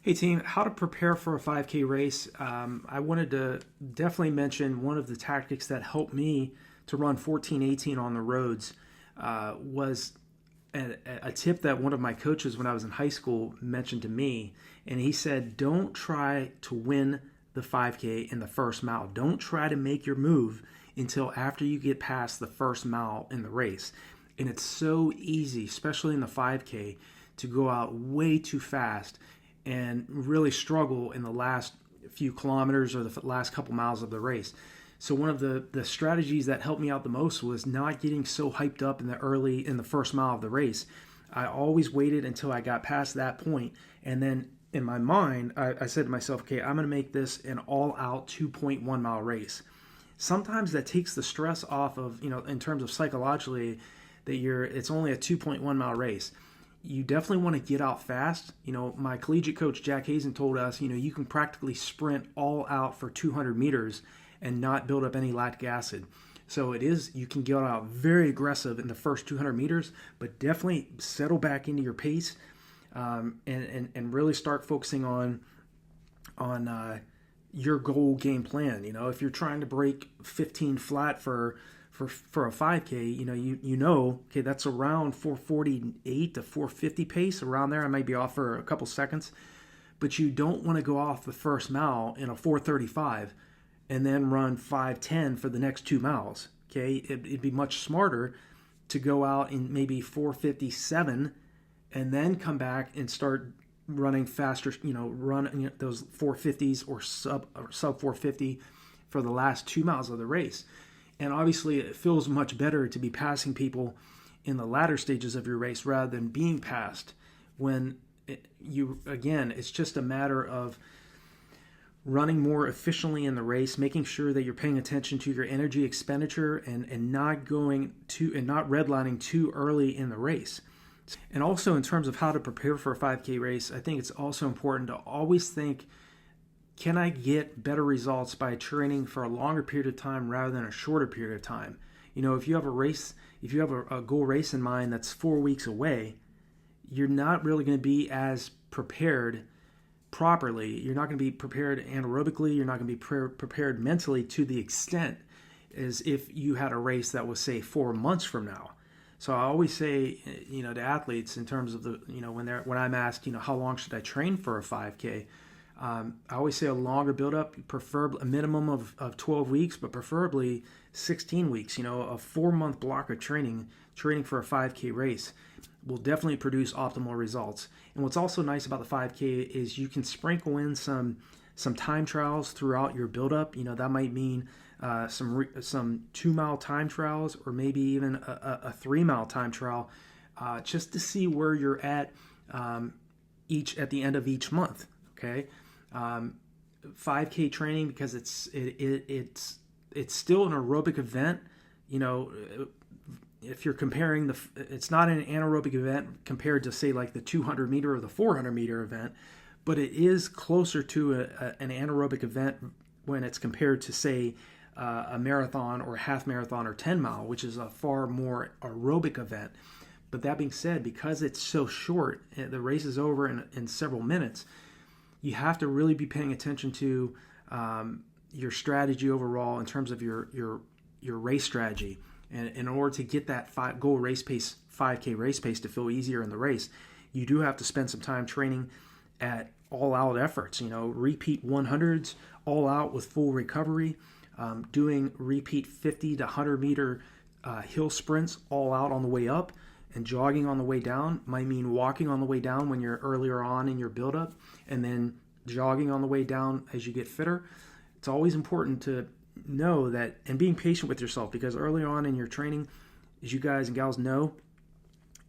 Hey team, how to prepare for a 5K race. I wanted to definitely mention one of the tactics that helped me to run 14:18 on the roads was a tip that one of my coaches when I was in high school mentioned to me. And he said, don't try to win the 5K in the first mile. Don't try to make your move until after you get past the first mile in the race. And it's so easy, especially in the 5K, to go out way too fast and really struggle in the last few kilometers or the last couple miles of the race. So one of the strategies that helped me out the most was not getting so hyped up in the first mile of the race. I always waited until I got past that point, and then in my mind, I said to myself, okay, I'm going to make this an all-out 2.1 mile race. Sometimes that takes the stress off of, in terms of psychologically, that it's only a 2.1 mile race. You definitely want to get out fast. My collegiate coach, Jack Hazen, told us, you can practically sprint all out for 200 meters and not build up any lactic acid. So you can get out very aggressive in the first 200 meters, but definitely settle back into your pace and really start focusing on your goal game plan. If you're trying to break 15 flat for a 5K, okay, that's around 448 to 450 pace, around there. I might be off for a couple seconds, but you don't want to go off the first mile in a 435 and then run 510 for the next 2 miles. Okay, it'd be much smarter to go out in maybe 457 and then come back and start running faster, run those 450s or sub 450 for the last 2 miles of the race. And obviously it feels much better to be passing people in the latter stages of your race rather than being passed when it's just a matter of running more efficiently in the race, making sure that you're paying attention to your energy expenditure and not redlining too early in the race. And also in terms of how to prepare for a 5K race, I think it's also important to always think, can I get better results by training for a longer period of time rather than a shorter period of time? If you have a goal race in mind that's 4 weeks away, you're not really going to be as prepared properly. You're not going to be prepared anaerobically. You're not going to be prepared mentally to the extent as if you had a race that was, say, 4 months from now. So I always say, to athletes in terms of when I'm asked, how long should I train for a 5K? I always say a longer build-up, preferably a minimum of 12 weeks, but preferably 16 weeks. A 4-month block of training for a 5K race will definitely produce optimal results. And what's also nice about the 5K is you can sprinkle in some time trials throughout your build-up. That might mean some 2-mile time trials or maybe even a 3-mile time trial just to see where you're at the end of each month. Okay. 5K training, because it's still an aerobic event. If you're comparing it's not an anaerobic event compared to, say, like the 200 meter or the 400 meter event, but it is closer to an anaerobic event when it's compared to, say, a marathon or half marathon or 10 mile, which is a far more aerobic event. But that being said, because it's so short, the race is over in several minutes, you have to really be paying attention to your strategy overall in terms of your race strategy. And in order to get that goal race pace, 5K race pace to feel easier in the race, you do have to spend some time training at all-out efforts. Repeat 100s, all out with full recovery, doing repeat 50 to 100 meter hill sprints all out on the way up, and jogging on the way down. Might mean walking on the way down when you're earlier on in your buildup, and then jogging on the way down as you get fitter. It's always important to know that, and being patient with yourself, because early on in your training, as you guys and gals know,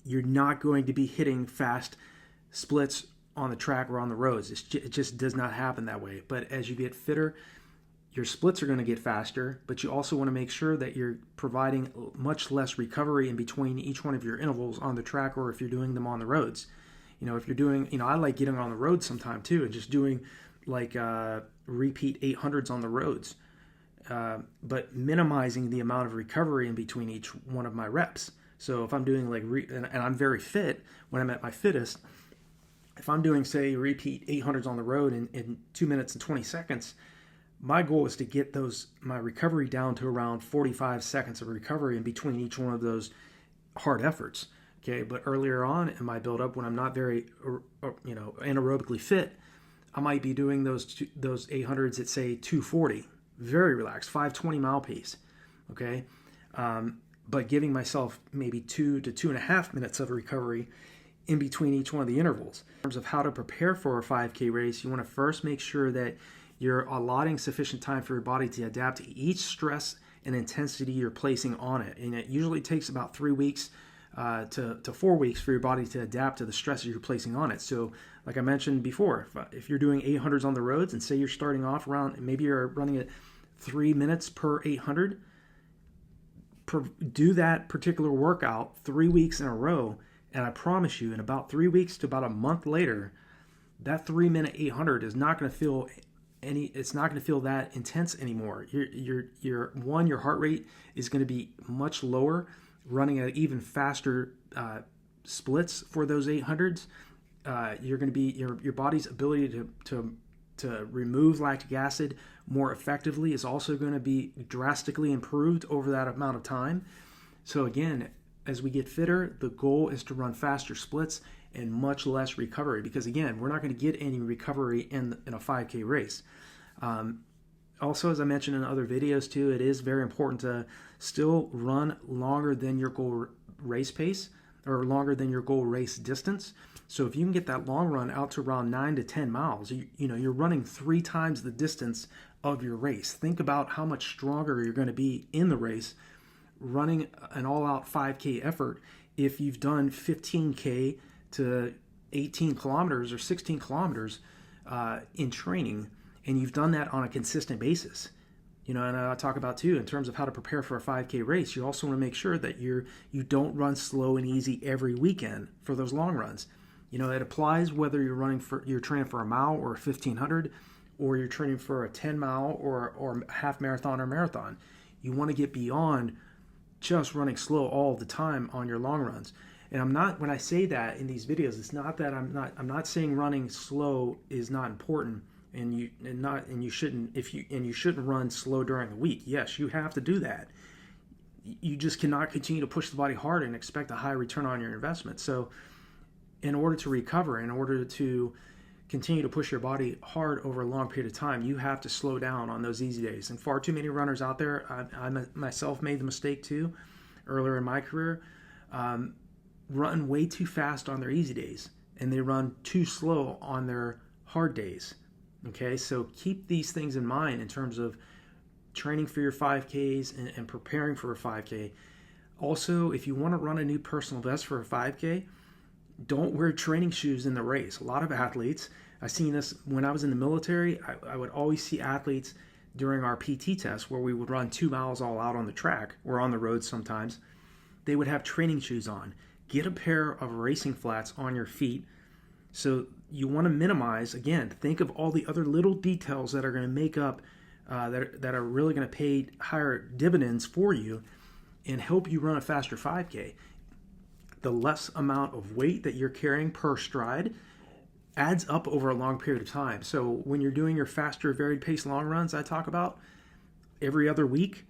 you're not going to be hitting fast splits on the track or on the roads. It just does not happen that way. But as you get fitter, your splits are going to get faster, but you also want to make sure that you're providing much less recovery in between each one of your intervals on the track, or if you're doing them on the roads. If you're doing, I like getting on the road sometime too, and just doing like repeat 800s on the roads, but minimizing the amount of recovery in between each one of my reps. So if I'm doing and I'm very fit, when I'm at my fittest, if I'm doing, say, repeat 800s on the road in 2 minutes and 20 seconds, my goal is to get my recovery down to around 45 seconds of recovery in between each one of those hard efforts. Okay, but earlier on in my build-up, when I'm not very, anaerobically fit, I might be doing those 800s at, say, 240, very relaxed, 520-mile pace. Okay, but giving myself maybe 2 to 2.5 minutes of recovery in between each one of the intervals. In terms of how to prepare for a 5K race, you want to first make sure that you're allotting sufficient time for your body to adapt to each stress and intensity you're placing on it. And it usually takes about 3 weeks to 4 weeks for your body to adapt to the stresses you're placing on it. So like I mentioned before, if you're doing 800s on the roads and say you're starting off around, maybe you're running at 3 minutes per 800, do that particular workout 3 weeks in a row. And I promise you, in about 3 weeks to about a month later, that 3-minute 800 is not going to feel it's not going to feel that intense anymore. Your heart rate is going to be much lower, running at even faster splits for those 800s. You're going to be your body's ability to remove lactic acid more effectively is also going to be drastically improved over that amount of time. So again, as we get fitter, the goal is to run faster splits and much less recovery, because again, we're not going to get any recovery in a 5K race. Also, as I mentioned in other videos too, it is very important to still run longer than your goal race pace or longer than your goal race distance. So if you can get that long run out to around 9 to 10 miles, you're running 3 times the distance of your race. Think about how much stronger you're going to be in the race running an all-out 5K effort if you've done 15K to 18 kilometers or 16 kilometers in training, and you've done that on a consistent basis. And I talk about too, in terms of how to prepare for a 5K race, you also want to make sure that you don't run slow and easy every weekend for those long runs. It applies whether you're training for a mile or a 1500, or you're training for a 10 mile or half marathon or marathon. You want to get beyond just running slow all the time on your long runs. And when I say that in these videos, it's not that I'm not saying running slow is not important and you shouldn't run slow during the week. Yes, you have to do that. You just cannot continue to push the body hard and expect a high return on your investment. So in order to recover, in order to continue to push your body hard over a long period of time, you have to slow down on those easy days. And far too many runners out there, I myself made the mistake too, earlier in my career, run way too fast on their easy days, and they run too slow on their hard days. Okay, so keep these things in mind in terms of training for your 5Ks and preparing for a 5K. Also, if you want to run a new personal best for a 5K, don't wear training shoes in the race. A lot of athletes, I've seen this when I was in the military, I would always see athletes during our PT test where we would run 2 miles all out on the track or on the road sometimes. They would have training shoes on. Get a pair of racing flats on your feet. So you want to minimize, again, think of all the other little details that are going to make up, that are really going to pay higher dividends for you and help you run a faster 5K. The less amount of weight that you're carrying per stride adds up over a long period of time. So when you're doing your faster varied pace long runs I talk about every other week,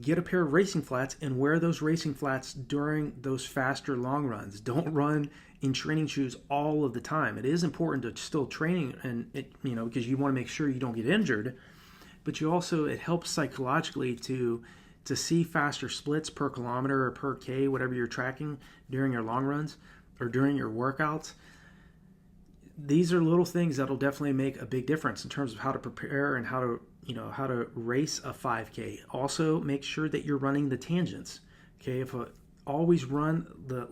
get a pair of racing flats and wear those racing flats during those faster long runs. Don't run in training shoes all of the time. It is important to still training because you want to make sure you don't get injured, but it helps psychologically to see faster splits per kilometer or per K, whatever you're tracking during your long runs or during your workouts. These are little things that'll definitely make a big difference in terms of how to prepare and how to race a 5K. Also, make sure that you're running the tangents. Okay, always run the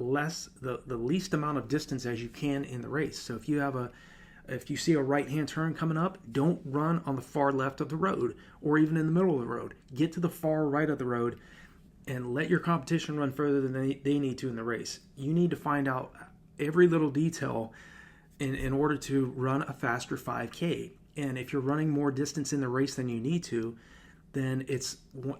least amount of distance as you can in the race. So if you see a right-hand turn coming up, don't run on the far left of the road or even in the middle of the road. Get to the far right of the road and let your competition run further than they need to in the race. You need to find out every little detail in order to run a faster 5K. And if you're running more distance in the race than you need to, then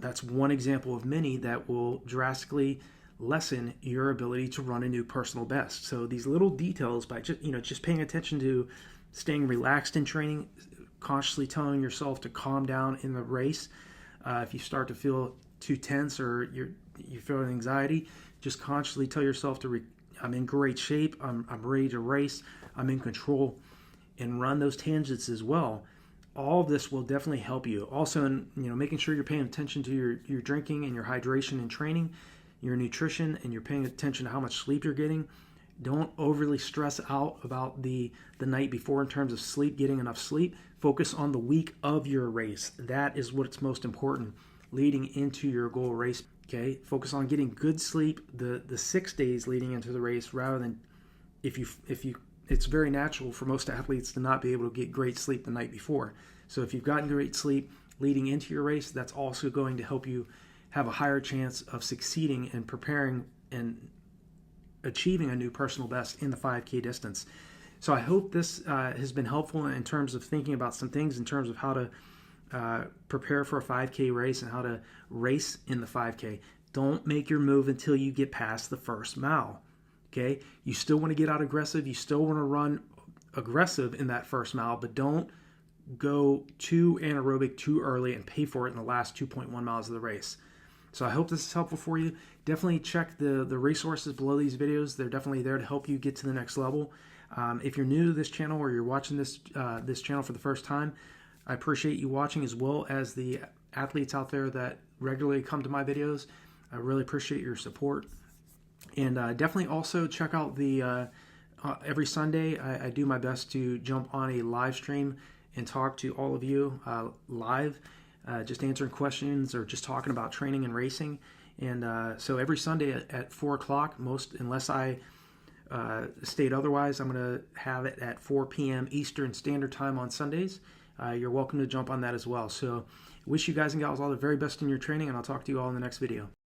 that's one example of many that will drastically lessen your ability to run a new personal best. So these little details, by just paying attention to staying relaxed in training, consciously telling yourself to calm down in the race. If you start to feel too tense or you're feeling anxiety, just consciously tell yourself I'm in great shape, I'm ready to race, I'm in control, and run those tangents as well. All of this will definitely help you. Also, in making sure you're paying attention to your drinking and your hydration and training, your nutrition, and you're paying attention to how much sleep you're getting. Don't overly stress out about the night before in terms of sleep, getting enough sleep. Focus on the week of your race. That is what's most important leading into your goal race. Okay, focus on getting good sleep the 6 days leading into the race, rather than if you it's very natural for most athletes to not be able to get great sleep the night before. So if you've gotten great sleep leading into your race, that's also going to help you have a higher chance of succeeding and preparing and achieving a new personal best in the 5K distance. So I hope this has been helpful in terms of thinking about some things in terms of how to prepare for a 5K race and how to race in the 5K. Don't make your move until you get past the first mile. Okay? You still want to get out aggressive. You still want to run aggressive in that first mile, but don't go too anaerobic too early and pay for it in the last 2.1 miles of the race. So I hope this is helpful for you. Definitely check the resources below these videos. They're definitely there to help you get to the next level. If you're new to this channel or you're watching this channel for the first time, I appreciate you watching, as well as the athletes out there that regularly come to my videos. I really appreciate your support. And definitely also check out the every Sunday I do my best to jump on a live stream and talk to all of you live, just answering questions or just talking about training and racing. And so every Sunday at 4 o'clock, unless I state otherwise, I'm going to have it at 4 p.m. Eastern Standard Time on Sundays. You're welcome to jump on that as well. So wish you guys and gals all the very best in your training, and I'll talk to you all in the next video.